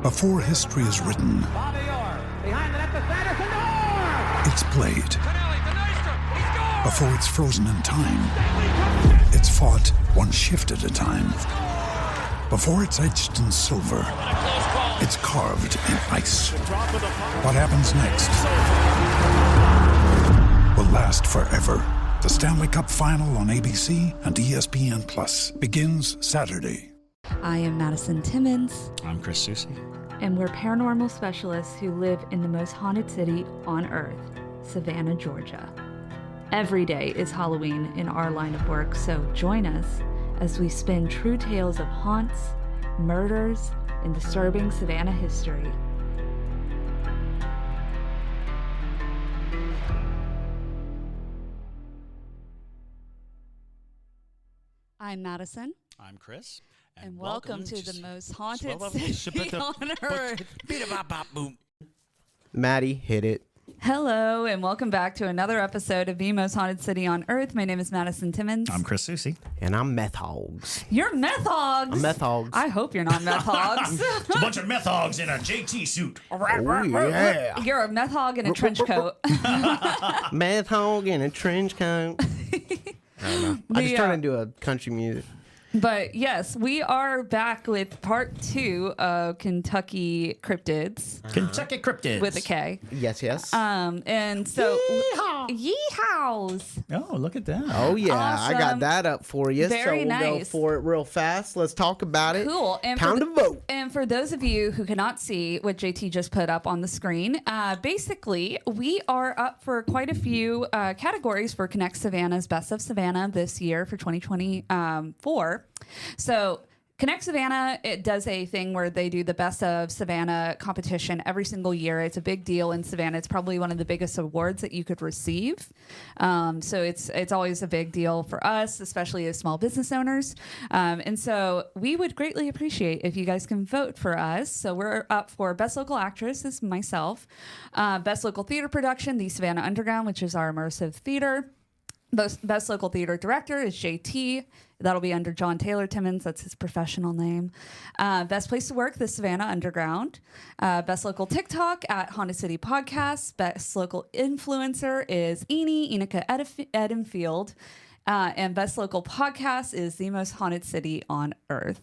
Before history is written, it's played. Before it's frozen in time, it's fought one shift at a time. Before it's etched in silver, it's carved in ice. What happens next will last forever. The Stanley Cup Final on ABC and ESPN Plus begins Saturday. I am Madison Timmons. I'm Chris Soucy. And we're paranormal specialists who live in the most haunted city on earth, Savannah, Georgia. Every day is Halloween in our line of work, so join us as we spin true tales of haunts, murders, and disturbing Savannah history. I'm Madison. I'm Chris. And welcome to the most haunted city on earth. Maddie, hit it. Hello, and welcome back to another episode of the most haunted city on earth. My name is Madison Timmons. I'm Chris Soucy. And I'm Meth Hogs. You're Meth Hogs. I'm Meth Hogs. I hope you're not Meth Hogs. It's a bunch of meth hogs in a JT suit. Oh, yeah. You're a Meth Hog in a trench coat. Meth Hog in a trench coat. I don't know. I just turned into a country music. But yes, we are back with part 2 of Kentucky Cryptids. Kentucky Cryptids. With a K. Yes, yes. And so... Yeehaws! Oh, look at that. Oh, yeah. Awesome. I got that up for you. Very so we'll go nice. for it real fast. Let's talk about it. Cool. And Time to vote. And for those of you who cannot see what JT just put up on the screen, basically, we are up for quite a few categories for Connect Savannah's Best of Savannah this year for 2024. So Connect Savannah, it does a thing where they do the Best of Savannah competition every single year. It's a big deal in Savannah. It's probably one of the biggest awards that you could receive. So it's always a big deal for us, especially as small business owners. And so we would greatly appreciate if you guys can vote for us. So we're up for Best Local Actress, this is myself. Best Local Theater Production, the Savannah Underground, which is our immersive theater. Best Local Theater Director is JT. That'll be under John Taylor Timmons. That's his professional name. Best Place to Work, the Savannah Underground. Best Local TikTok at Haunted City Podcast. Best Local Influencer is Enika Edenfield. And Best Local Podcast is The Most Haunted City on Earth.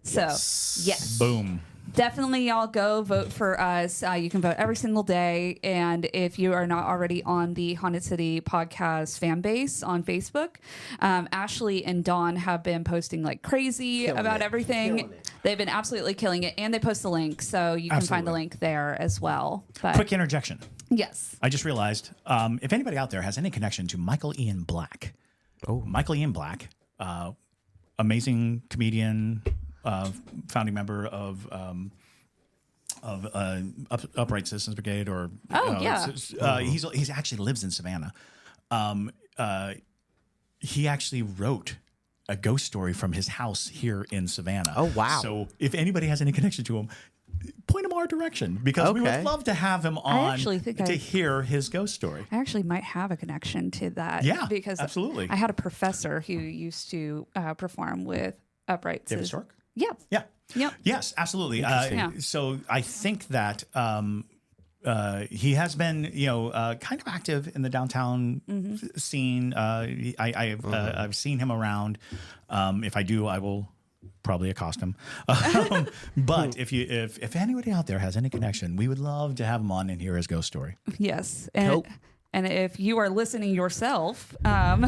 So, yes. Boom. Definitely, y'all go vote for us. You can vote every single day. And if you are not already on the Haunted City Podcast fan base on Facebook, Ashley and Dawn have been posting like crazy about everything. They've been absolutely killing it. And they post the link, so you can find the link there as well. But quick interjection. Yes. I just realized if anybody out there has any connection to Michael Ian Black. Oh, Michael Ian Black, amazing comedian. Founding member of Upright Citizens Brigade, or he actually lives in Savannah. He actually wrote a ghost story from his house here in Savannah. Oh wow! So if anybody has any connection to him, point him our direction, because we would love to have him on to hear his ghost story. I actually might have a connection to that. Yeah, because absolutely. I had a professor who used to perform with Upright David Citizens. Stork? Yeah. Yeah. Yep. Yes, absolutely. So I think that he has been, kind of active in the downtown scene. I've seen him around. If I do, I will probably accost him. But if anybody out there has any connection, we would love to have him on and hear his ghost story. Yes. And if you are listening yourself,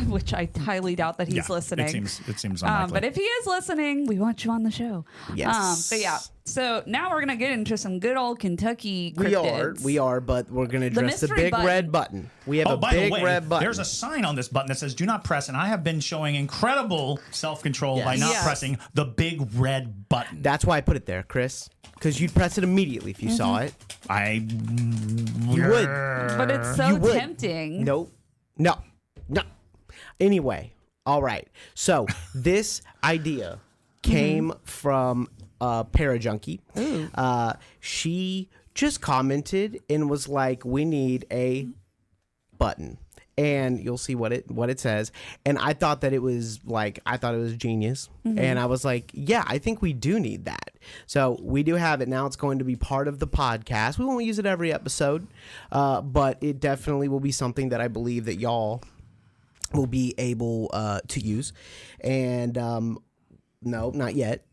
which I highly doubt that he's listening. It seems unlikely. But if he is listening, we want you on the show. Yes. But yeah. So now we're going to get into some good old Kentucky cryptids. We are, but we're going to address the big red button. We have a big red button. There's a sign on this button that says do not press, and I have been showing incredible self-control by not pressing the big red button. That's why I put it there, Chris, because you'd press it immediately if you saw it. You would. But it's so tempting. No. Anyway, all right. So this idea came from Parajunkie. She just commented and was like, "We need a button." And you'll see what it says. And I thought that it was genius. And I was like, yeah, I think we do need that. So we do have it now. It's going to be part of the podcast. We won't use it every episode, but it definitely will be something that I believe that y'all will be able to use. And no, not yet.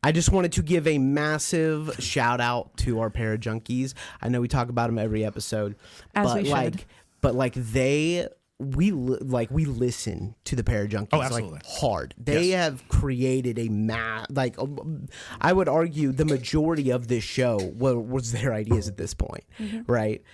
I just wanted to give a massive shout out to our Parajunkies. I know we talk about them every episode, we listen to the Parajunkies like hard. They have created I would argue the majority of this show was their ideas at this point, right?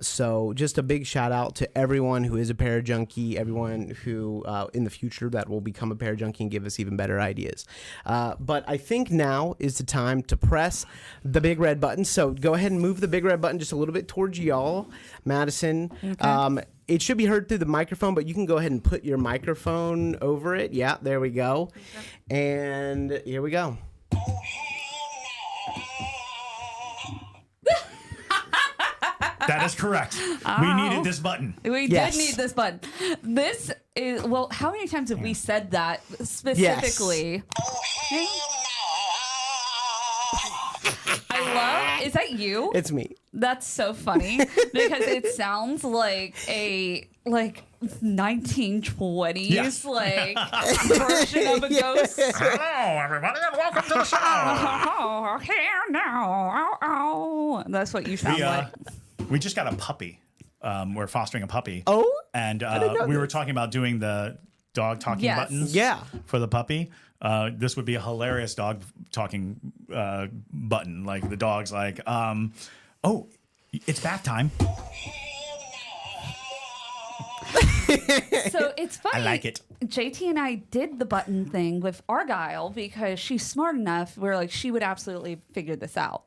So just a big shout out to everyone who is a Parajunkie, everyone who in the future that will become a Parajunkie and give us even better ideas. But I think now is the time to press the big red button. So go ahead and move the big red button just a little bit towards y'all, Madison. Okay. It should be heard through the microphone, but you can go ahead and put your microphone over it. Yeah, there we go. And here we go. That is correct. We needed this button. We did need this button. This is, well, how many times have we said that specifically? Yes. Is that you? It's me. That's so funny because it sounds like a 1920s version of a ghost. Hello, everybody, and welcome to the show. Oh, here now. Oh. That's what you sound like. We just got a puppy. We're fostering a puppy. Oh, and we were talking about doing the dog talking buttons. Yeah. For the puppy. This would be a hilarious dog talking button. Like the dog's like, oh, it's bath time. So it's funny. I like it. JT and I did the button thing with Argyle because she's smart enough where like she would absolutely figure this out.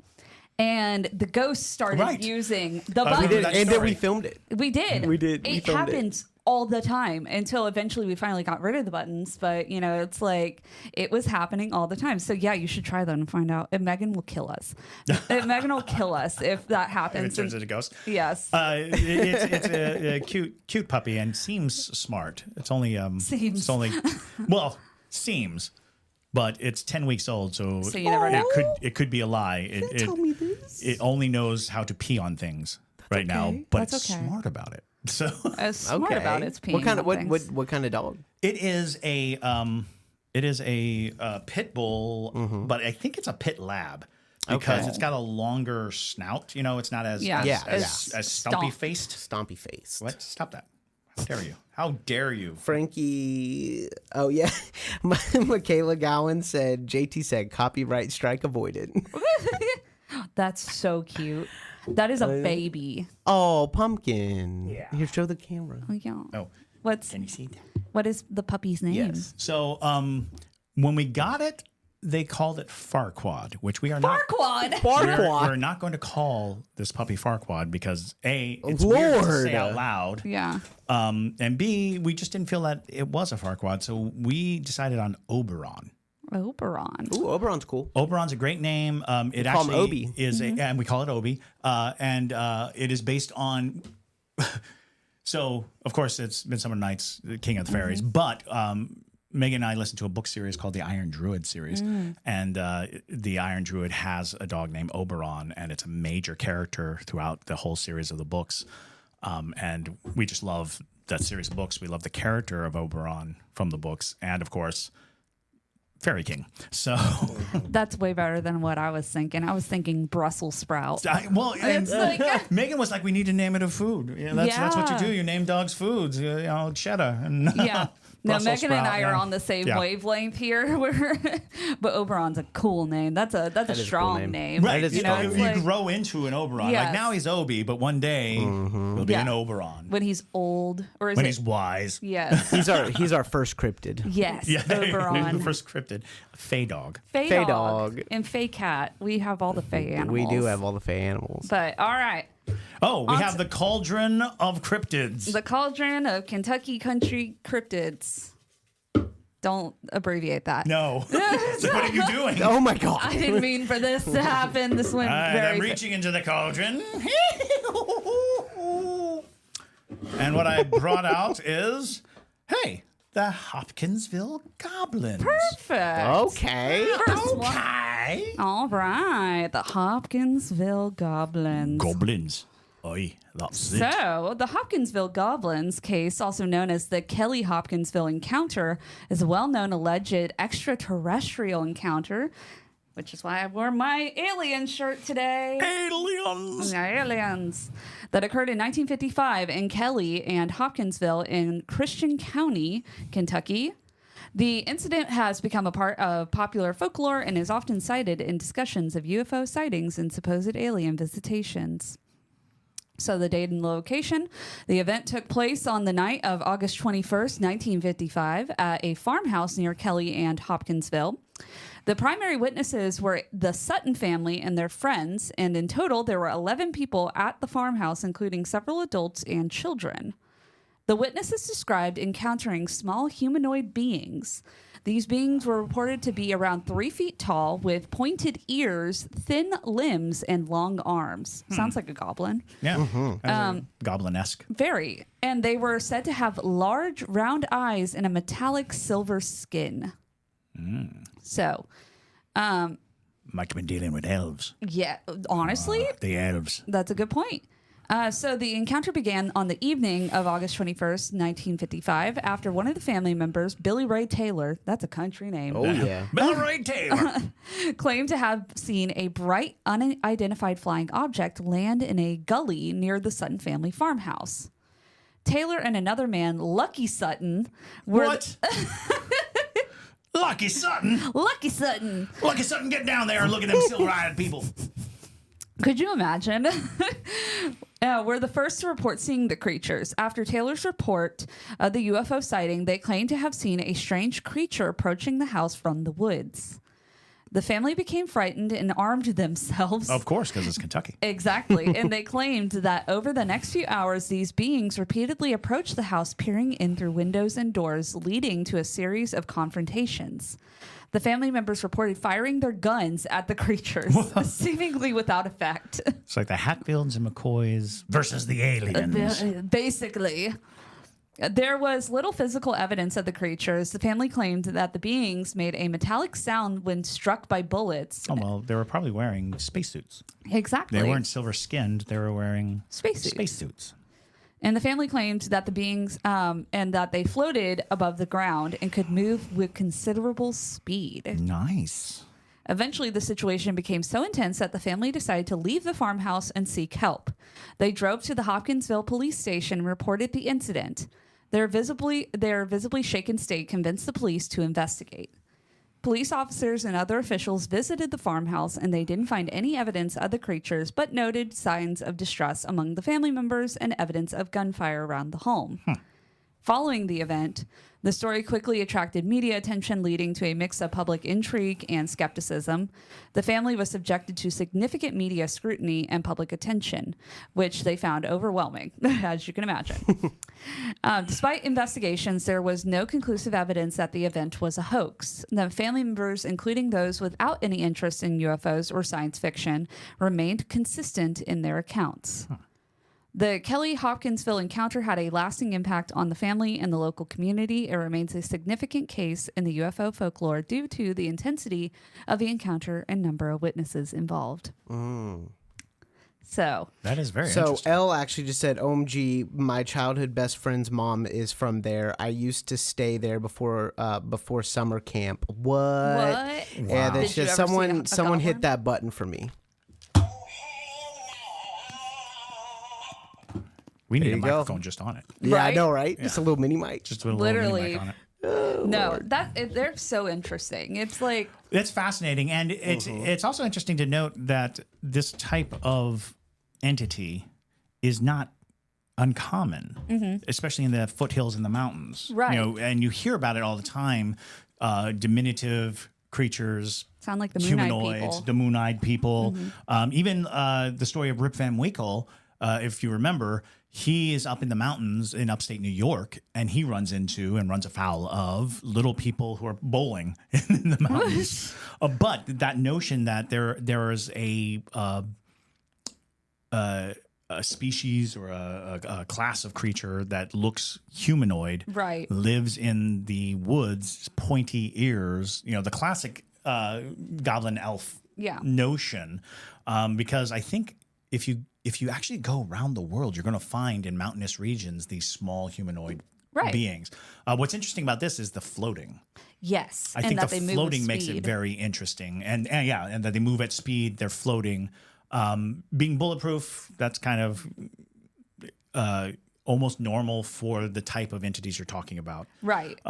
And the ghost started using the button. And then we filmed it. We did. It happens all the time until eventually we finally got rid of the buttons. But, you know, it's like it was happening all the time. So, yeah, you should try that and find out. And Megan will kill us. Megan will kill us if that happens. If it turns into a ghost? Yes. It's a cute puppy and seems smart. It's only... Seems. It's only... Well, seems. But it's 10 weeks old, so you never know. It could be a lie. Tell me this. It only knows how to pee on things now, but it's smart about it. So smart about its peeing. What kind of dog? It is a pit bull, but I think it's a pit lab because it's got a longer snout. You know, it's not as stumpy faced. Stompy faced. What? Stop that! How dare you? How dare you? Frankie, oh yeah. Michaela Gowan said, JT said, copyright strike avoided. That's so cute. That is a baby. Oh, pumpkin. Yeah. Here, show the camera. Oh, yeah. Oh. Can you see that? What is the puppy's name? Yes. So when we got it, they called it Farquad, which we are not. Farquad. We're not going to call this puppy Farquad because A, it's weird to say out loud. Yeah. And B, we just didn't feel that it was a Farquad, so we decided on Oberon. Oberon. Ooh, Oberon's cool. Oberon's a great name. It call him actually Obi. is, and we call it Obi. And it is based on. So of course it's Midsummer Night's King of the Fairies, but Megan and I listened to a book series called the Iron Druid series, and the Iron Druid has a dog named Oberon, and it's a major character throughout the whole series of the books. And we just love that series of books. We love the character of Oberon from the books, and of course, Fairy King. So that's way better than what I was thinking. I was thinking Brussels sprout. Megan was like, "We need to name it a food. That's what you do. You name dogs foods. Cheddar." And yeah. No, Megan and I are on the same wavelength here. But Oberon's a cool name. That's a strong cool name. Right. You grow into an Oberon. Yes. Like now he's Obi, but one day he'll be an Oberon. When he's old. Or when he's wise. Yes. He's our first cryptid. Yes. Yeah, Oberon. The first cryptid. Fey dog. Fey dog. And Fey cat. We have all the Fey animals. We do have all the Fey animals. But all right. Oh, we have the Cauldron of Cryptids. The Cauldron of Kentucky Country Cryptids. Don't abbreviate that. No. So what are you doing? Oh, my God. I didn't mean for this to happen. This went very... I'm reaching into the cauldron. And what I brought out is, hey, the Hopkinsville Goblins. Perfect. Okay. right. All right. The Hopkinsville Goblins. Goblins. Oi, that's it. So, the Hopkinsville Goblins case, also known as the Kelly Hopkinsville encounter, is a well-known alleged extraterrestrial encounter, which is why I wore my alien shirt today. Aliens. Aliens. That occurred in 1955 in Kelly and Hopkinsville in Christian County, Kentucky. The incident has become a part of popular folklore and is often cited in discussions of UFO sightings and supposed alien visitations. So the date and location. The event took place on the night of August 21st, 1955 at a farmhouse near Kelly and Hopkinsville. The primary witnesses were the Sutton family and their friends, and in total there were 11 people at the farmhouse, including several adults and children. The witnesses described encountering small humanoid beings. These beings were reported to be around 3 feet tall with pointed ears, thin limbs, and long arms. Sounds like a goblin. Yeah. Goblin-esque. Very. And they were said to have large, round eyes and a metallic silver skin. So, might have been dealing with elves. yeah, honestly, The elves. that's a good point. So the encounter began on the evening of August 21st, 1955, after one of the family members, Billy Ray Taylor, that's a country name, Oh, yeah. Bill Ray Taylor. claimed to have seen a bright, unidentified flying object land in a gully near the Sutton family farmhouse. Taylor and another man, Lucky Sutton, were... What? Lucky Sutton. Lucky Sutton! Lucky Sutton, get down there and look at them silver-eyed people. Could you imagine? Were the first to report seeing the creatures. After Taylor's report of the UFO sighting, they claimed to have seen a strange creature approaching the house from the woods. The family became frightened and armed themselves. Of course, because it's Kentucky. Exactly. And they claimed that over the next few hours, these beings repeatedly approached the house, peering in through windows and doors, leading to a series of confrontations. The family members reported firing their guns at the creatures, seemingly without effect. It's like the Hatfields and McCoys versus the aliens. Basically. There was little physical evidence of the creatures. The family claimed that the beings made a metallic sound when struck by bullets. Oh, well, they were probably wearing spacesuits. Exactly. They weren't silver-skinned. They were wearing Spacesuits. spacesuits. And the family claimed that the beings and that they floated above the ground and could move with considerable speed. Nice. Eventually, the situation became so intense that the family decided to leave the farmhouse and seek help. They drove to the Hopkinsville police station and reported the incident. Their visibly shaken state convinced the police to investigate. Police officers and other officials visited the farmhouse, and they didn't find any evidence of the creatures, but noted signs of distress among the family members and evidence of gunfire around the home. Following the event, the story quickly attracted media attention, leading to a mix of public intrigue and skepticism. The family was subjected to significant media scrutiny and public attention, which they found overwhelming, as you can imagine. Despite investigations, there was no conclusive evidence that the event was a hoax. The family members, including those without any interest in UFOs or science fiction, remained consistent in their accounts. The Kelly Hopkinsville encounter had a lasting impact on the family and the local community. It remains a significant case in the UFO folklore due to the intensity of the encounter and number of witnesses involved. So that is very So interesting. Elle actually just said, OMG, my childhood best friend's mom is from there. I used to stay there before summer camp. What? Yeah, that's Did you just ever see a someone hit goblin? that button for me. We need a you go. microphone just on it. Yeah, I Right? know, right? Just a little mini mic. Just a little Literally. mini mic on it. no, they're so interesting. It's like It's fascinating, and it's also interesting to note that this type of entity is not uncommon, especially in the foothills in the mountains. Right. You know, and you hear about it all the time. Diminutive creatures, sound like the Moon-Eyed humanoids, people. the moon-eyed people. Even the story of Rip Van Winkle, if you remember, he is up in the mountains in upstate New York, and he runs afoul of little people who are bowling in the mountains. But that notion that there is a species or a class of creature that looks humanoid, Right. lives in the woods, pointy ears. You know, the classic goblin elf notion, because I think if you actually go around the world, you're going to find in mountainous regions these small humanoid beings. What's interesting about this is the floating. Yes, I think the floating makes it very interesting, and that they move at speed. They're floating, being bulletproof. That's kind of almost normal for the type of entities you're talking about, right?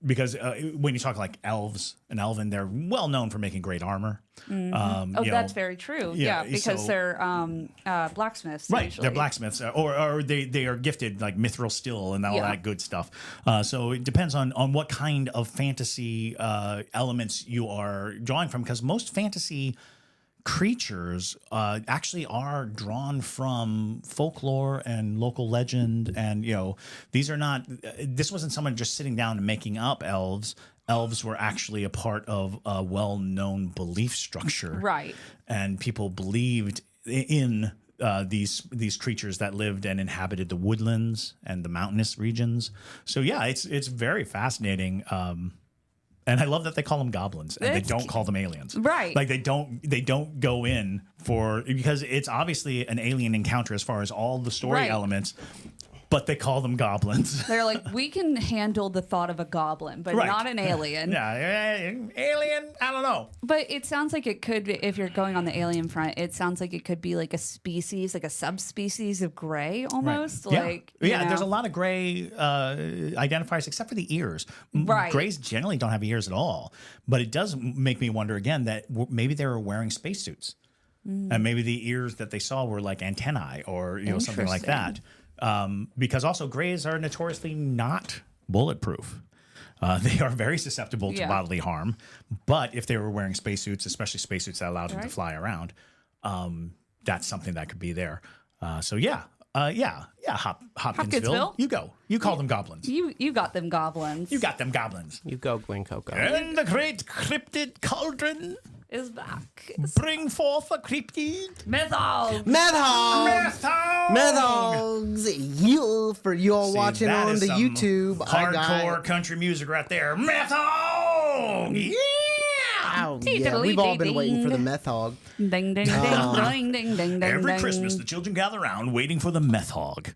Because when you talk like elves and elven, they're well known for making great armor. That's very true. Yeah, because they're blacksmiths. Right, usually. they're blacksmiths, or they are gifted like mithril steel and all that good stuff. So it depends on what kind of fantasy elements you are drawing from, because most fantasy creatures actually are drawn from folklore and local legend, and these are not. This wasn't someone just sitting down and making up elves. Elves were actually a part of a well-known belief structure, right? And people believed in these creatures that lived and inhabited the woodlands and the mountainous regions. So it's very fascinating. And I love that they call them goblins and they don't call them aliens. Right. Like they don't go in for, because it's obviously an alien encounter as far as all the story elements, but they call them goblins. They're like, we can handle the thought of a goblin, but not an alien. Alien, I don't know. But it sounds like it could, if you're going on the alien front, it sounds like it could be like a species, like a subspecies of gray almost. Right. There's a lot of gray identifiers except for the ears. Right. Grays generally don't have ears at all. But it does make me wonder again that maybe they were wearing spacesuits. And maybe the ears that they saw were like antennae or something like that. Because also grays are notoriously not bulletproof. They are very susceptible to bodily harm. But if they were wearing spacesuits, especially spacesuits that allowed them to fly around, that's something that could be there. Hopkinsville. You go. You call them goblins. You got them goblins. You got them goblins. You go, Gwen Coco. And the great cryptid cauldron is back. Bring forth a cryptid. Meth Hogs. Meth Hogs. Meth Hogs. Meth Hogs. You for you all watching on the YouTube. Hardcore country music right there. Meth Hog. Yeah. Oh, yeah. We've all been waiting for the Meth Hog. Ding, ding, ding, ding, ding, ding, Every ding. Christmas, the children gather around waiting for the Meth Hog.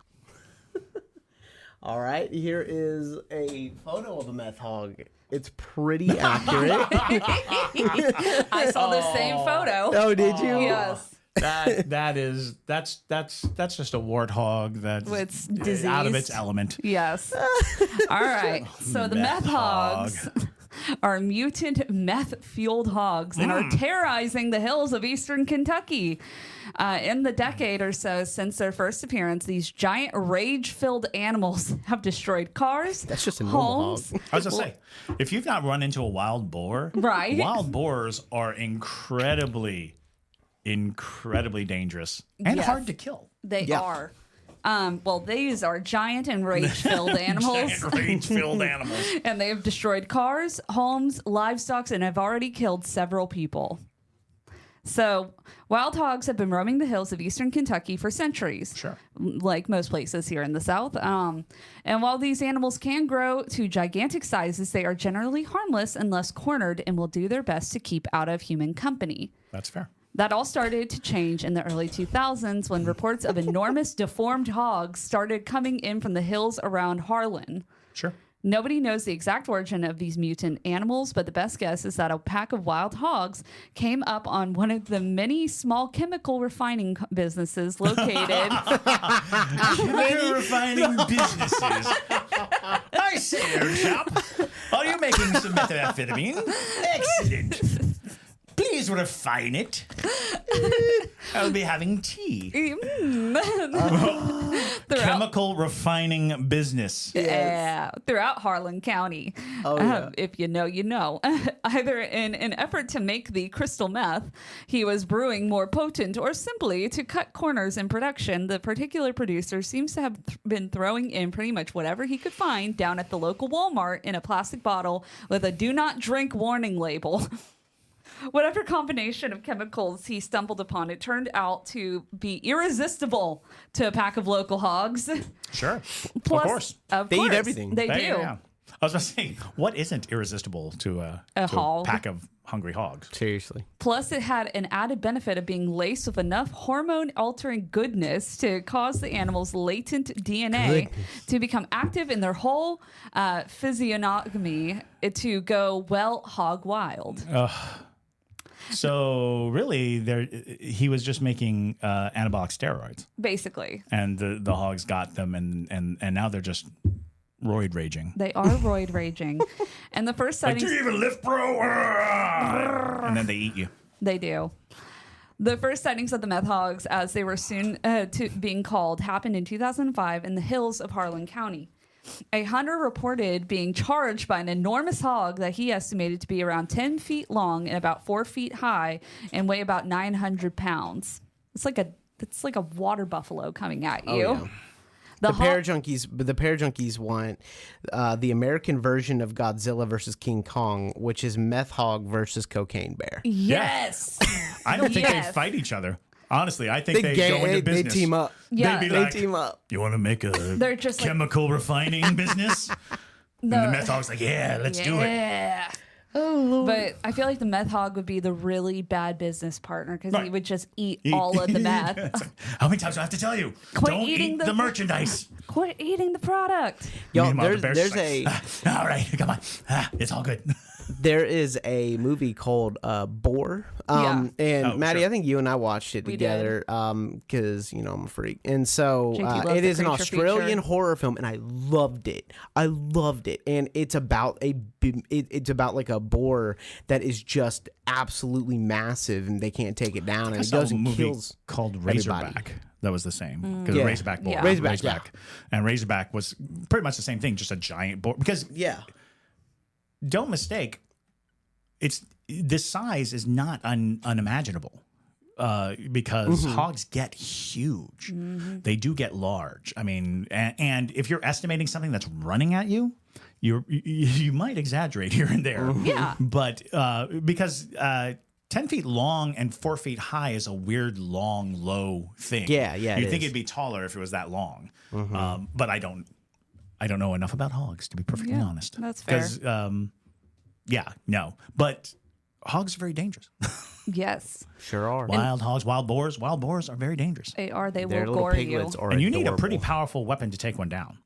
All right, here is a photo of a Meth Hog. It's pretty accurate. I saw the same photo. Oh, did you? Yes. That's just a warthog that's disease. Out of its element. Yes. All right. So the Meth Hogs are mutant meth-fueled hogs and are terrorizing the hills of eastern Kentucky. In the decade or so since their first appearance, these giant rage-filled animals have destroyed cars, That's just a normal homes. hog. I was going to say, if you've not run into a wild boar, Right. wild boars are incredibly dangerous and Yes. hard to kill. They are. These are giant and rage-filled animals. Giant rage-filled animals. And they have destroyed cars, homes, livestock, and have already killed several people. So, wild hogs have been roaming the hills of eastern Kentucky for centuries. Sure. Like most places here in the South. And while these animals can grow to gigantic sizes, they are generally harmless unless cornered and will do their best to keep out of human company. That's fair. That all started to change in the early 2000s when reports of enormous deformed hogs started coming in from the hills around Harlan. Sure. Nobody knows the exact origin of these mutant animals, but the best guess is that a pack of wild hogs came up on one of the many small chemical refining businesses located. Chemical refining businesses. I say there, chap. Are you making some methamphetamine? Excellent. Please refine it. I'll be having tea. Chemical refining business. Yeah, throughout Harlan County. If you know, you know. Either in an effort to make the crystal meth, he was brewing more potent, or simply to cut corners in production. The particular producer seems to have been throwing in pretty much whatever he could find down at the local Walmart in a plastic bottle with a "do not drink" warning label. Whatever combination of chemicals he stumbled upon, it turned out to be irresistible to a pack of local hogs. Sure. Plus, of course. They eat everything. They do. Yeah. I was going to say, what isn't irresistible to a hog? pack of hungry hogs? Seriously. Plus, it had an added benefit of being laced with enough hormone-altering goodness to cause the animal's latent DNA to become active in their whole physiognomy to go, well, hog wild. So really, he was just making anabolic steroids, Basically. and the hogs got them, and now they're just roid raging. They are roid raging. And the first Like, sightings... do you even lift, bro? And then they eat you. They do. The first sightings of the Meth Hogs, as they were soon being called, happened in 2005 in the hills of Harlan County. A hunter reported being charged by an enormous hog that he estimated to be around 10 feet long and about 4 feet high and weigh about 900 pounds. It's like a water buffalo coming at you. Oh, yeah. The Parajunkies want the American version of Godzilla versus King Kong, which is Meth Hog versus Cocaine Bear. Yes. I don't think they fight each other. Honestly, I think they go into business. They team up. Yeah. They team up. You want to make a chemical refining business? And the Meth Hog's like, yeah, let's do it. Oh, Lord. But I feel like the Meth Hog would be the really bad business partner because he would just eat all of the meth. Like, how many times do I have to tell you? Don't eat the merchandise. Quit eating the product. Yo, there's a... all right, come on. It's all good. There is a movie called Boar. And Maddie, sure. I think you and I watched it together because, I'm a freak. And so it is an Australian horror film, and I loved it. And it's about like a boar that is just absolutely massive, and they can't take it down, and it goes and kills called Razorback. everybody. That was the same because Razorback boar. Yeah. Razorback. And Razorback was pretty much the same thing, just a giant boar. Because don't mistake, this size is not unimaginable because hogs get huge. They do get large. I mean, and if you're estimating something that's running at you, you might exaggerate here and there. Yeah. But because 10 feet long and 4 feet high is a weird, long, low thing. Yeah, You'd think it'd be taller if it was that long. But I don't know enough about hogs, to be perfectly honest. That's fair. Because, but hogs are very dangerous. Yes. Sure are. Wild hogs, wild boars are very dangerous. They are. They Their will little gore piglets you. are And you need a adorable. pretty powerful weapon to take one down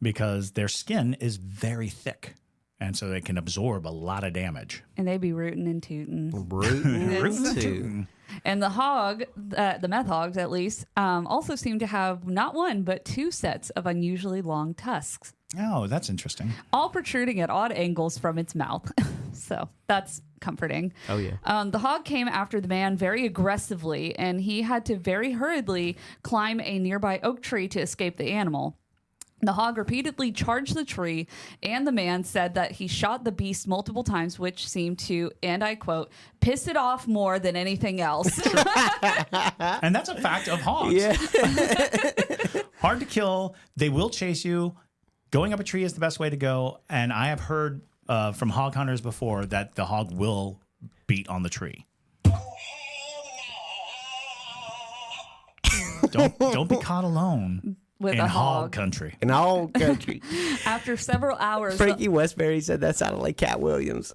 because their skin is very thick. And so they can absorb a lot of damage. And they be rootin' and tootin'. Rootin' too. And the hog, the Meth Hogs at least, also seem to have not one, but two sets of unusually long tusks, Oh, that's interesting. all protruding at odd angles from its mouth. So that's comforting. Oh, yeah. The hog came after the man very aggressively, and he had to very hurriedly climb a nearby oak tree to escape the animal. The hog repeatedly charged the tree, and the man said that he shot the beast multiple times, which seemed to, and I quote, piss it off more than anything else. And that's a fact of hogs. Yeah. Hard to kill. They will chase you. Going up a tree is the best way to go. And I have heard from hog hunters before that the hog will beat on the tree. Don't be caught alone With in a hog hog. country. In all country. After several hours, Frankie Westbury said that sounded like Cat Williams.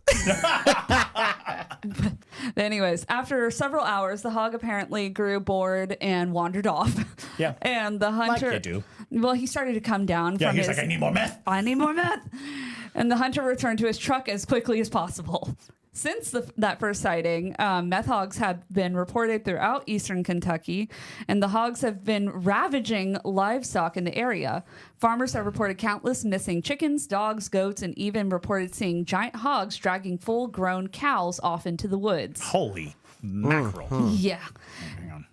anyways, after several hours, the hog apparently grew bored and wandered off. Yeah. And the hunter, Like they do. well, he started to come down Yeah, from he's his, like, I need more meth. I need more meth. And the hunter returned to his truck as quickly as possible. Since that first sighting, meth hogs have been reported throughout eastern Kentucky, and the hogs have been ravaging livestock in the area. Farmers have reported countless missing chickens, dogs, goats, and even reported seeing giant hogs dragging full-grown cows off into the woods. Holy mackerel. Yeah. Hang on.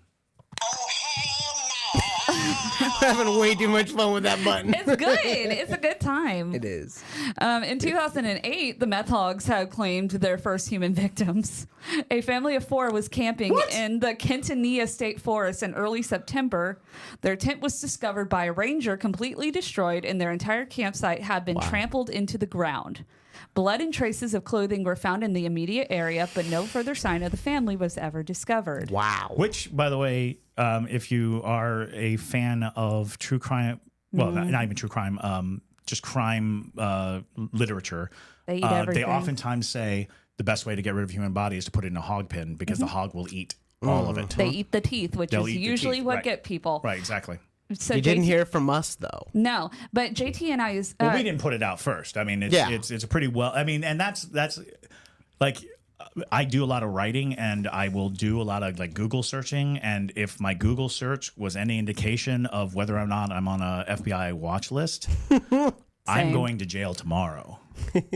Having way too much fun with that button. It's good. It's a good time. It is. In 2008, the Meth Hogs had claimed their first human victims. A family of 4 was camping in the Kentucky State Forest in early September. Their tent was discovered by a ranger, completely destroyed, and their entire campsite had been trampled into the ground. Blood and traces of clothing were found in the immediate area, but no further sign of the family was ever discovered. Wow. Which, by the way, if you are a fan of true crime, well, not even true crime, just crime literature, They eat everything. they oftentimes say the best way to get rid of a human body is to put it in a hog pen because the hog will eat all of it. They eat the teeth, which They'll is eat the usually teeth, what right. get people. Right, exactly. So You didn't hear it from us, though. No, but JT and I is. Well, we didn't put it out first. I mean, it's a pretty well. I mean, and that's like I do a lot of writing, and I will do a lot of like Google searching. And if my Google search was any indication of whether or not I'm on a FBI watch list, I'm going to jail tomorrow.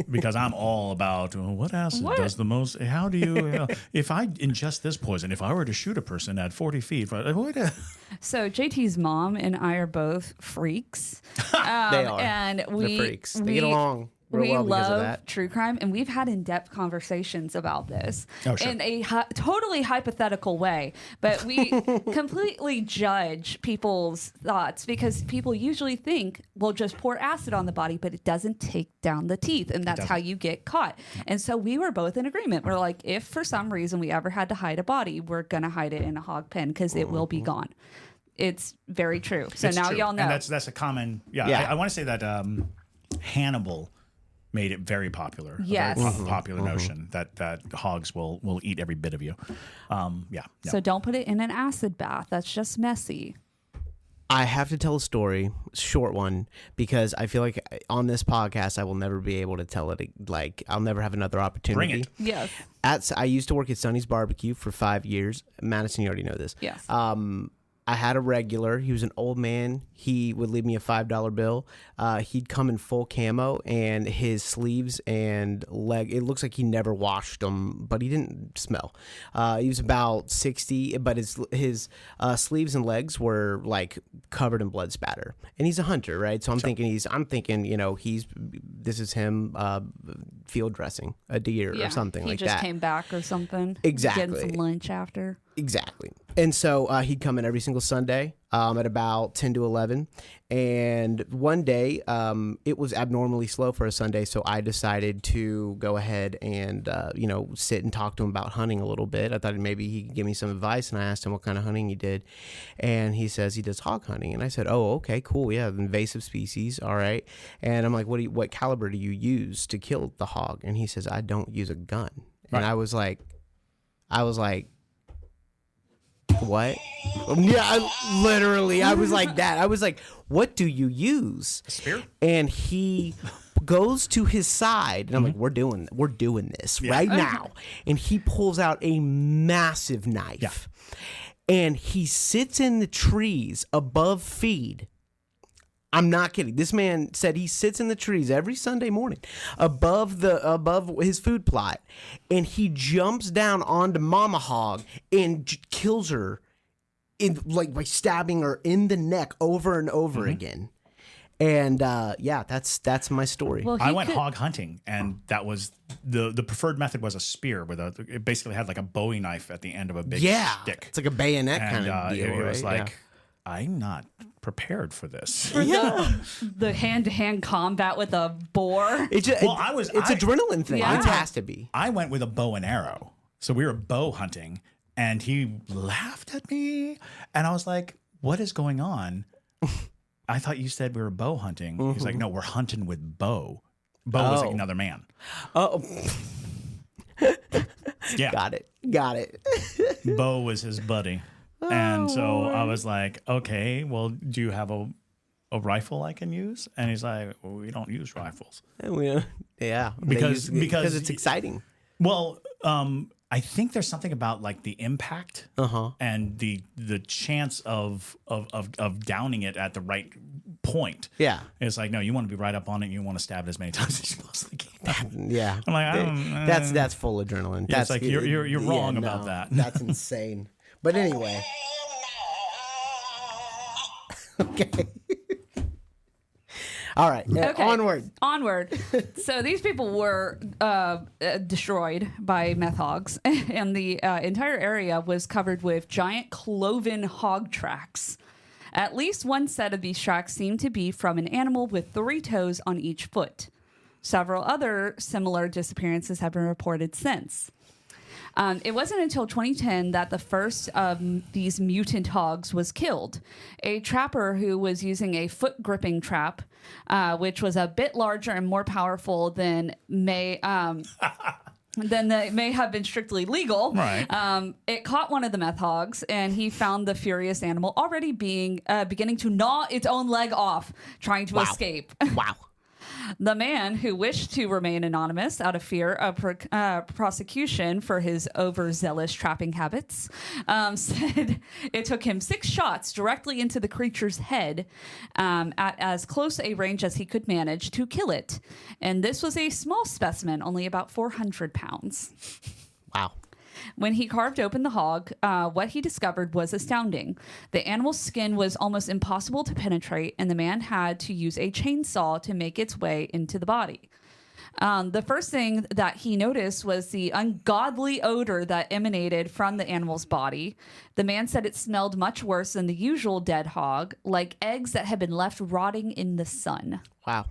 Because I'm all about what acid does the most. How do you, if I ingest this poison, if I were to shoot a person at 40 feet, So JT's mom and I are both freaks. They are. And They're freaks. They get along real well because of that. True crime, and we've had in-depth conversations about this sure. in a totally hypothetical way. But we completely judge people's thoughts because people usually think, well, just pour acid on the body, but it doesn't take down the teeth, and that's how you get caught. And so we were both in agreement. We're like, if for some reason we ever had to hide a body, we're going to hide it in a hog pen because it will be gone. It's very true. So now y'all know. And that's a common, I want to say that Hannibal made it very popular. Yes. A very popular notion that hogs will eat every bit of you. So don't put it in an acid bath. That's just messy. I have to tell a story, short one, because I feel like on this podcast I will never be able to tell it. Like I'll never have another opportunity. Bring it. Yes. I used to work at Sonny's Barbecue for 5 years. Madison, you already know this. Yes. I had a regular. He was an old man. He would leave me a $5 bill. He'd come in full camo, and his sleeves and leg, it looks like he never washed them, but he didn't smell. He was about 60, but his sleeves and legs were like covered in blood spatter. And he's a hunter, right? So I'm thinking, this is him field dressing a deer or something like that. He just came back or something. Exactly. Getting some lunch after. Exactly. And so he'd come in every single Sunday at about 10 to 11. And one day it was abnormally slow for a Sunday. So I decided to go ahead and, sit and talk to him about hunting a little bit. I thought maybe he could give me some advice. And I asked him what kind of hunting he did. And he says he does hog hunting. And I said, oh, okay, cool. Yeah, invasive species. All right. And I'm like, what caliber do you use to kill the hog? And he says, I don't use a gun. Right. And I was like, what? Yeah, I was like that. I was like, what do you use? A spear? And he goes to his side, and I'm like, we're doing this right now. And he pulls out a massive knife, and he sits in the trees above feed. I'm not kidding. This man said he sits in the trees every Sunday morning above his food plot, and he jumps down onto Mama Hog and kills her by stabbing her in the neck over and over again. And that's my story. Well, I went hog hunting, and that was the preferred method was a spear it basically had like a Bowie knife at the end of a big stick. It's like a bayonet kind of deal. It was right? like, I'm not prepared for this. The hand-to-hand combat with a boar. It's adrenaline thing. Yeah. It has to be. I went with a bow and arrow. So we were bow hunting, and he laughed at me, and I was like, what is going on? I thought you said we were bow hunting. He's like, no, we're hunting with Bo. Bo was like another man. Oh. Yeah. Got it. Bo was his buddy. And so I was like, okay, well, do you have a rifle I can use? And he's like, well, we don't use rifles. Yeah. Because it's exciting. Well, I think there's something about like the impact and the chance of downing it at the right point. Yeah. It's like, no, you want to be right up on it. And you want to stab it as many times as you possibly can. Yeah. I'm like, that's full adrenaline. Yeah, That's it's like you're wrong about that. That's insane. But anyway. Okay. All right. Okay. Onward. So these people were destroyed by meth hogs, and the entire area was covered with giant cloven hog tracks. At least one set of these tracks seemed to be from an animal with 3 toes on each foot. Several other similar disappearances have been reported since. It wasn't until 2010 that the first of these mutant hogs was killed. A trapper who was using a foot gripping trap, which was a bit larger and more powerful than may have been strictly legal. Right. It caught one of the meth hogs, and he found the furious animal already beginning to gnaw its own leg off, trying to escape. Wow. The man, who wished to remain anonymous out of fear of prosecution for his overzealous trapping habits, said it took him 6 shots directly into the creature's head at as close a range as he could manage to kill it. And this was a small specimen, only about 400 pounds. Wow. When he carved open the hog, what he discovered was astounding. The animal's skin was almost impossible to penetrate, and the man had to use a chainsaw to make its way into the body. The first thing that he noticed was the ungodly odor that emanated from the animal's body. The man said it smelled much worse than the usual dead hog, like eggs that had been left rotting in the sun. Wow.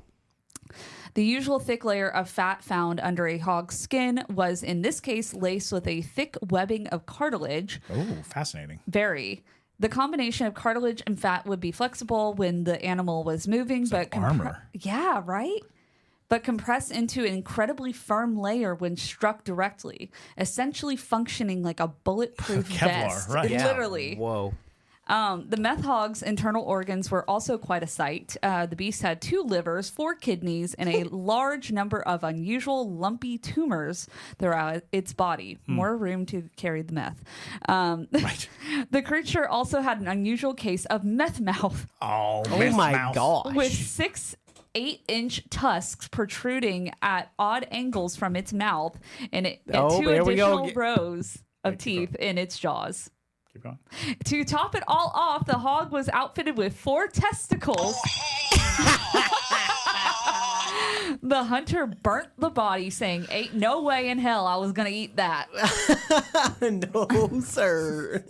The usual thick layer of fat found under a hog's skin was, in this case, laced with a thick webbing of cartilage. Oh, fascinating. Very. The combination of cartilage and fat would be flexible when the animal was moving, it's but like armor. Yeah, right? But compressed into an incredibly firm layer when struck directly, essentially functioning like a bulletproof Kevlar, vest. right. Yeah. Literally. Whoa. The meth hog's internal organs were also quite a sight. The beast had 2 livers, 4 kidneys, and a large number of unusual lumpy tumors throughout its body. More room to carry the meth. Right. The creature also had an unusual case of meth mouth. Oh my mouth. gosh. With 6 8-inch tusks protruding at odd angles from its mouth and 2 additional rows of teeth in its jaws. Keep going. To top it all off, the hog was outfitted with 4 testicles. The hunter burnt the body, saying, "Ain't no way in hell I was going to eat that." No, sir.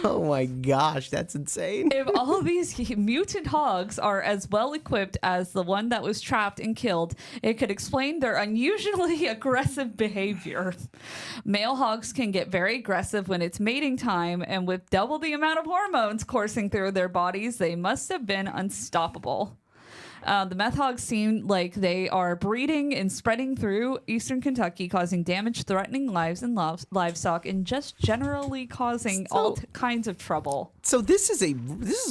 Oh my gosh, that's insane. If all these mutant hogs are as well equipped as the one that was trapped and killed, it could explain their unusually aggressive behavior. Male hogs can get very aggressive when it's mating time, and with double the amount of hormones coursing through their bodies, they must have been unstoppable. The meth hogs seem like they are breeding and spreading through eastern Kentucky, causing damage, threatening lives and livestock, and just generally causing all kinds of trouble. So this is a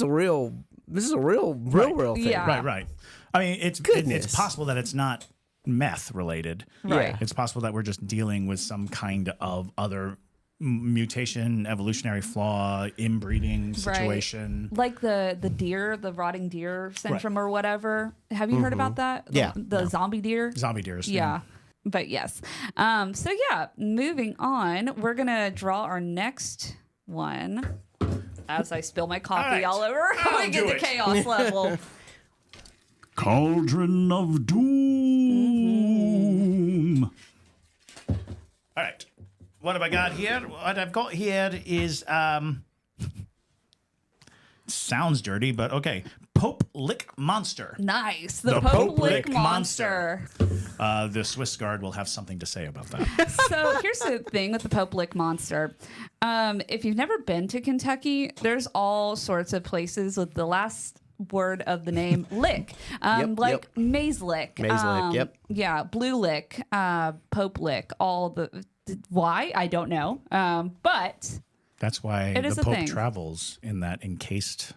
real thing. Yeah. Right. I mean, it's possible that it's not meth related. Right. It's possible that we're just dealing with some kind of other mutation, evolutionary flaw, inbreeding situation. Right. Like the rotting deer syndrome or whatever. Have you heard about that? Yeah. The zombie deer? Zombie deers. Yeah. But yes. So yeah, moving on, we're going to draw our next one. As I spill my coffee all over, I get the chaos level. Cauldron of Doom. All right. What have I got here? What I've got here is sounds dirty, but okay. Popelick Monster. Nice. The Popelick Monster. The Swiss Guard will have something to say about that. So here's the thing with the Popelick Monster. If you've never been to Kentucky, there's all sorts of places with the last word of the name lick. Maze Lick. Maze Lick, yep. Yeah, Blue Lick, Pope Lick, all the... Why? I don't know. But that's why the Pope travels in that encased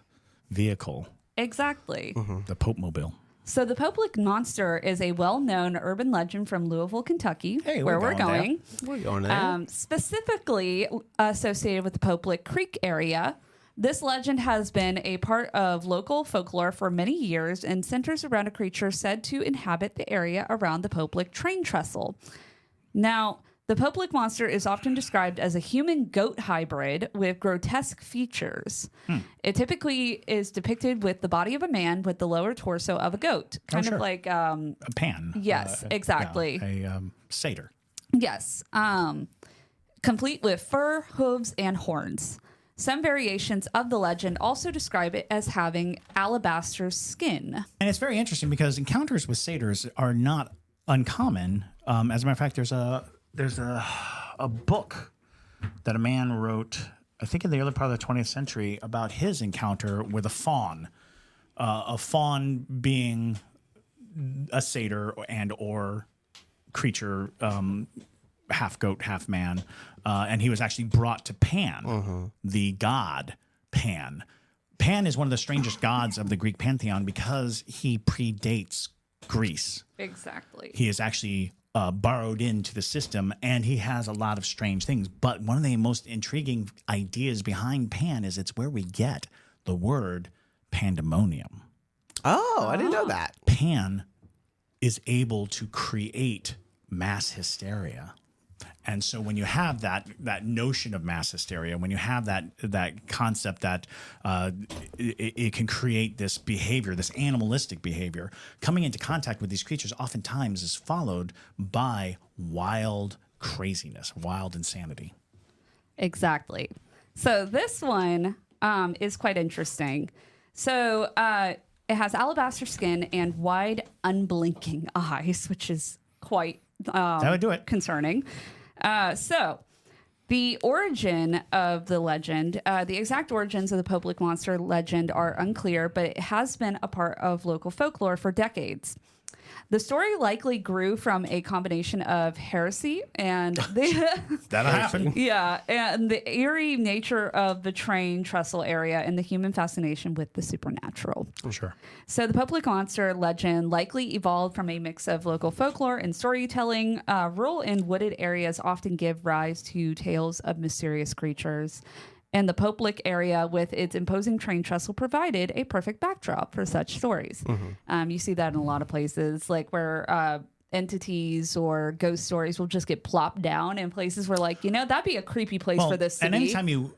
vehicle. Exactly. The Pope Mobile. So the Popelick Monster is a well-known urban legend from Louisville, Kentucky, where we're going. We're going there. Specifically associated with the Popelick Creek area. This legend has been a part of local folklore for many years and centers around a creature said to inhabit the area around the Popelick train trestle. Now, the Popelick Monster is often described as a human-goat hybrid with grotesque features. It typically is depicted with the body of a man with the lower torso of a goat. Kind of like... a pan. Yes, exactly. A satyr. Yes. Complete with fur, hooves, and horns. Some variations of the legend also describe it as having alabaster skin. And it's very interesting because encounters with satyrs are not uncommon. As a matter of fact, there's a there's a book that a man wrote, I think in the early part of the 20th century, about his encounter with a faun. A faun being a satyr and or creature, half goat, half man. And he was actually brought to Pan, the god Pan. Pan is one of the strangest gods of the Greek pantheon because he predates Greece. Exactly. He is actually borrowed into the system, and he has a lot of strange things. But one of the most intriguing ideas behind Pan is it's where we get the word pandemonium. Oh, I didn't know that. Pan is able to create mass hysteria. And so when you have that notion of mass hysteria, when you have that concept that it can create this behavior, this animalistic behavior, coming into contact with these creatures oftentimes is followed by wild craziness, wild insanity. Exactly. So this one is quite interesting. So it has alabaster skin and wide, unblinking eyes, which is quite that would do it. Concerning. So the origin of the legend, the exact origins of the Popelick Monster legend are unclear, but it has been a part of local folklore for decades. The story likely grew from a combination of heresy and that'll happen. Yeah, and the eerie nature of the train trestle area and the human fascination with the supernatural. Sure. So the Popelick Monster legend likely evolved from a mix of local folklore and storytelling. Rural and wooded areas often give rise to tales of mysterious creatures. And the Popelick area, with its imposing train trestle, provided a perfect backdrop for such stories. You see that in a lot of places, like where entities or ghost stories will just get plopped down in places where, like, that'd be a creepy place for this to and be. anytime you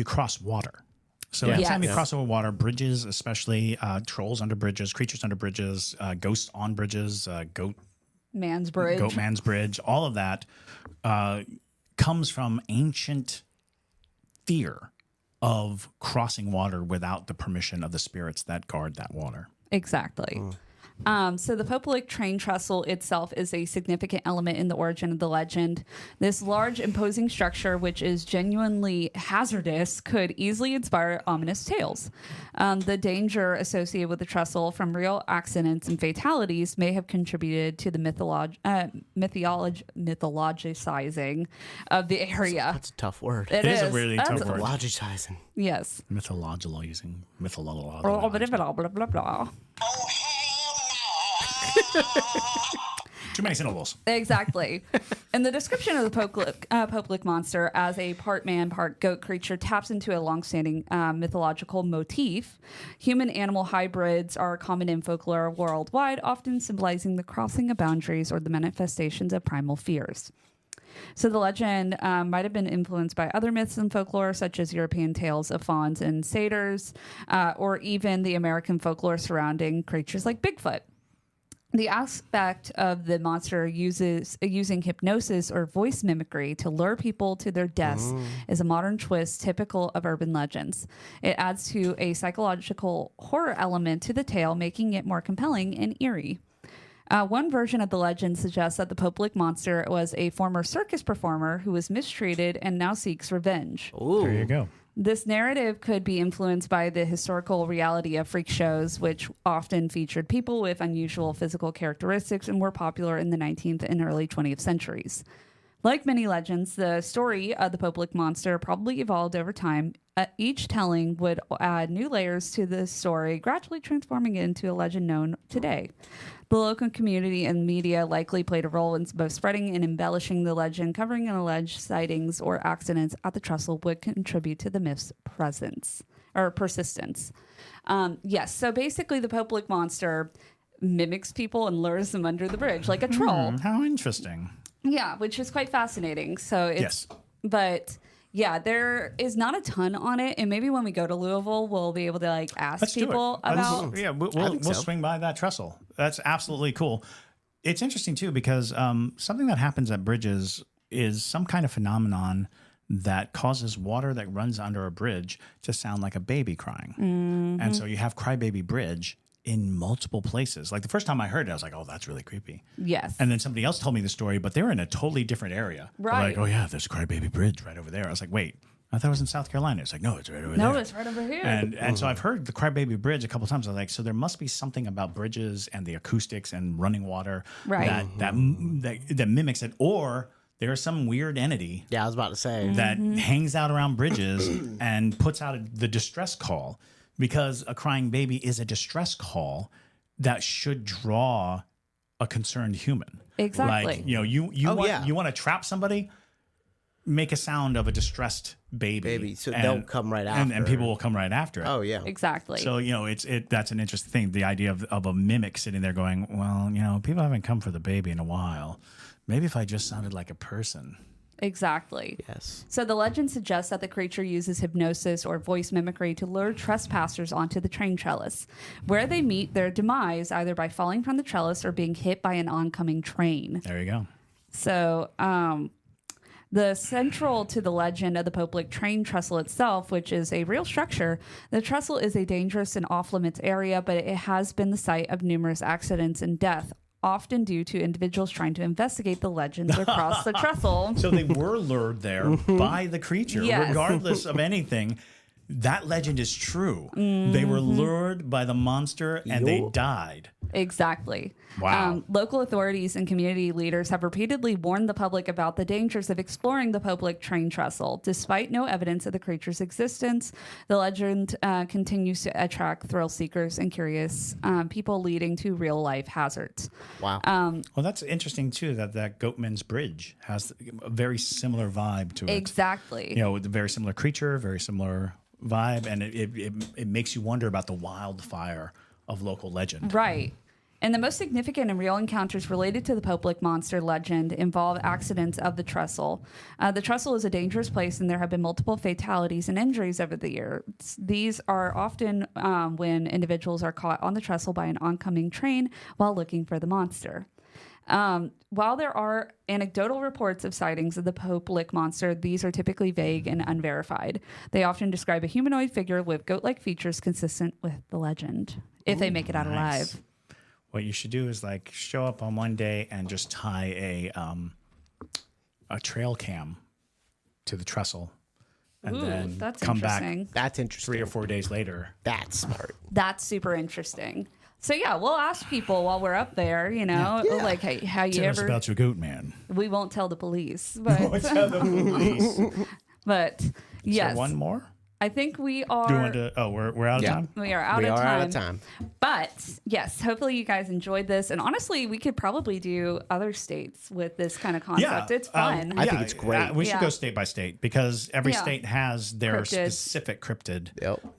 cross water. So anytime you cross over water, bridges, especially trolls under bridges, creatures under bridges, ghosts on bridges, goat man's bridge, all of that comes from ancient fear of crossing water without the permission of the spirits that guard that water. Exactly. So the Popelick train trestle itself is a significant element in the origin of the legend. This large, imposing structure, which is genuinely hazardous, could easily inspire ominous tales. The danger associated with the trestle from real accidents and fatalities may have contributed to the mythologizing of the area. That's a tough word. It is a really tough word. Mythologizing. Yes. Mythologizing. Blah, blah, blah, blah, blah. Too many syllables. Exactly. And the description of the Popelick Monster as a part man, part goat creature taps into a longstanding mythological motif. Human-animal hybrids are common in folklore worldwide, often symbolizing the crossing of boundaries or the manifestations of primal fears. So the legend might have been influenced by other myths and folklore, such as European tales of fauns and satyrs, or even the American folklore surrounding creatures like Bigfoot. The aspect of the monster using hypnosis or voice mimicry to lure people to their deaths is a modern twist typical of urban legends. It adds to a psychological horror element to the tale, making it more compelling and eerie. One version of the legend suggests that the Popelick Monster was a former circus performer who was mistreated and now seeks revenge. Ooh. There you go. This narrative could be influenced by the historical reality of freak shows, which often featured people with unusual physical characteristics and were popular in the 19th and early 20th centuries. Like many legends, the story of the Popelick Monster probably evolved over time. Each telling would add new layers to the story, gradually transforming it into a legend known today. The local community and media likely played a role in both spreading and embellishing the legend. Covering alleged sightings or accidents at the trestle would contribute to the myth's persistence. Yes, so basically the Popelick Monster mimics people and lures them under the bridge like a troll. How interesting. Yeah, which is quite fascinating. So it's, Yes. But yeah, there is not a ton on it, and maybe when we go to Louisville, we'll be able to ask Let's people do it. about. Yeah, we'll swing by that trestle. That's absolutely cool. It's interesting too because something that happens at bridges is some kind of phenomenon that causes water that runs under a bridge to sound like a baby crying, and so you have Crybaby Bridge in multiple places. Like the first time I heard it, I was like, oh, that's really creepy. Yes. And then somebody else told me the story, but they were in a totally different area. Right. They're like, oh yeah, there's a Crybaby Bridge right over there. I was like, wait, I thought it was in South Carolina. It's like, no, it's right over there. No, it's right over here. And so I've heard the Crybaby Bridge a couple of times. I was like, so there must be something about bridges and the acoustics and running water that mimics it, or there's some weird entity. Yeah, I was about to say that hangs out around bridges and puts out the distress call, because a crying baby is a distress call that should draw a concerned human. Exactly. Like, you want to trap somebody, make a sound of a distressed baby, so they'll come right after, and people will come right after it. Oh yeah, exactly. So that's an interesting thing. The idea of a mimic sitting there going, well, people haven't come for the baby in a while. Maybe if I just sounded like a person. Exactly. Yes. So the legend suggests that the creature uses hypnosis or voice mimicry to lure trespassers onto the train trellis, where they meet their demise either by falling from the trellis or being hit by an oncoming train. There you go. So the central to the legend of the Popelick train trestle itself, which is a real structure, the trestle is a dangerous and off-limits area, but it has been the site of numerous accidents and death, often due to individuals trying to investigate the legends across the trestle. So they were lured there by the creature, regardless of anything. That legend is true. They were lured by the monster and they died. Exactly. Wow. Local authorities and community leaders have repeatedly warned the public about the dangers of exploring the Popelick train trestle. Despite no evidence of the creature's existence, the legend continues to attract thrill seekers and curious people, leading to real life hazards. Wow. Well, that's interesting too, that Goatman's Bridge has a very similar vibe to it. Exactly. With a very similar creature, very similar vibe, and it makes you wonder about the wildfire of local legend. Right. And the most significant and real encounters related to the Popelick Monster legend involve accidents of the trestle. The trestle is a dangerous place, and there have been multiple fatalities and injuries over the years. These are often when individuals are caught on the trestle by an oncoming train while looking for the monster. While there are anecdotal reports of sightings of the Popelick Monster, these are typically vague and unverified. They often describe a humanoid figure with goat-like features consistent with the legend, if they make it out alive. What you should do is show up on one day and just tie a trail cam to the trestle, and then that's come back. That's interesting. 3 or 4 days later. That's smart. That's super interesting. So yeah, we'll ask people while we're up there, like hey, how you Tell us ever about your goat man. We won't tell the police, but Won't tell the police. But yes, Is there one more? I think we are. Do you want to? We're out of time. We are out of time. But yes, hopefully you guys enjoyed this. And honestly, we could probably do other states with this kind of concept. It's fun. I think it's great. We should go state by state, because every Yeah. state has their Cryptids. specific cryptid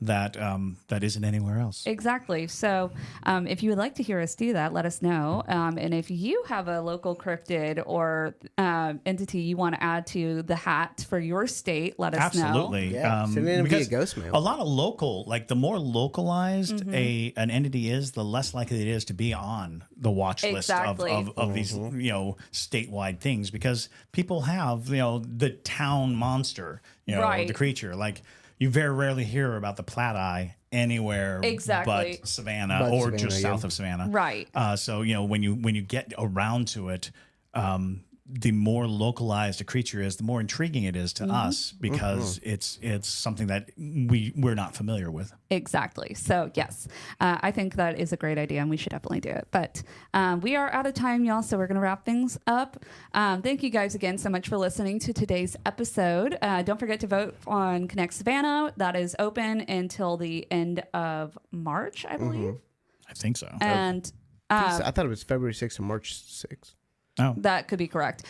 that isn't anywhere else. Exactly. So if you would like to hear us do that, let us know. And if you have a local cryptid or entity you want to add to the hat for your state, let us know. Absolutely. Yeah. Send it in via ghost mail. A lot of local, the more localized an entity is, the less likely it is to be on the watch list of these statewide things, because people have the town monster, the creature. You very rarely hear about the Platte Eye anywhere but Savannah or just south of Savannah. Right. So when you get around to it, the more localized a creature is, the more intriguing it is to us, because it's something that we're not familiar with. Exactly. So yes, I think that is a great idea, and we should definitely do it. But we are out of time, y'all, so we're going to wrap things up. Thank you guys again so much for listening to today's episode. Don't forget to vote on Connect Savannah. That is open until the end of March, I believe. I think so. And I thought it was February 6th and March 6th. Oh. That could be correct.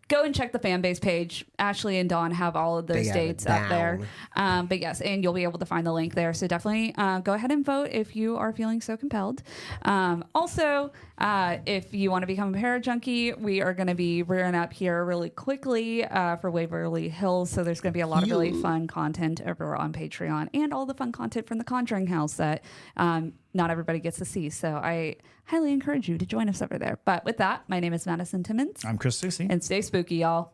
Go and check the fan base page. Ashley and Dawn have all of those dates up there. But yes, and you'll be able to find the link there. So definitely go ahead and vote if you are feeling so compelled. Also, if you want to become a Parajunkie, we are going to be rearing up here really quickly for Waverly Hills. So there's going to be a lot of really fun content over on Patreon, and all the fun content from the Conjuring House that not everybody gets to see. So I highly encourage you to join us over there. But with that, my name is Madison Timmons. I'm Chris Soucy. And stay spooky, y'all.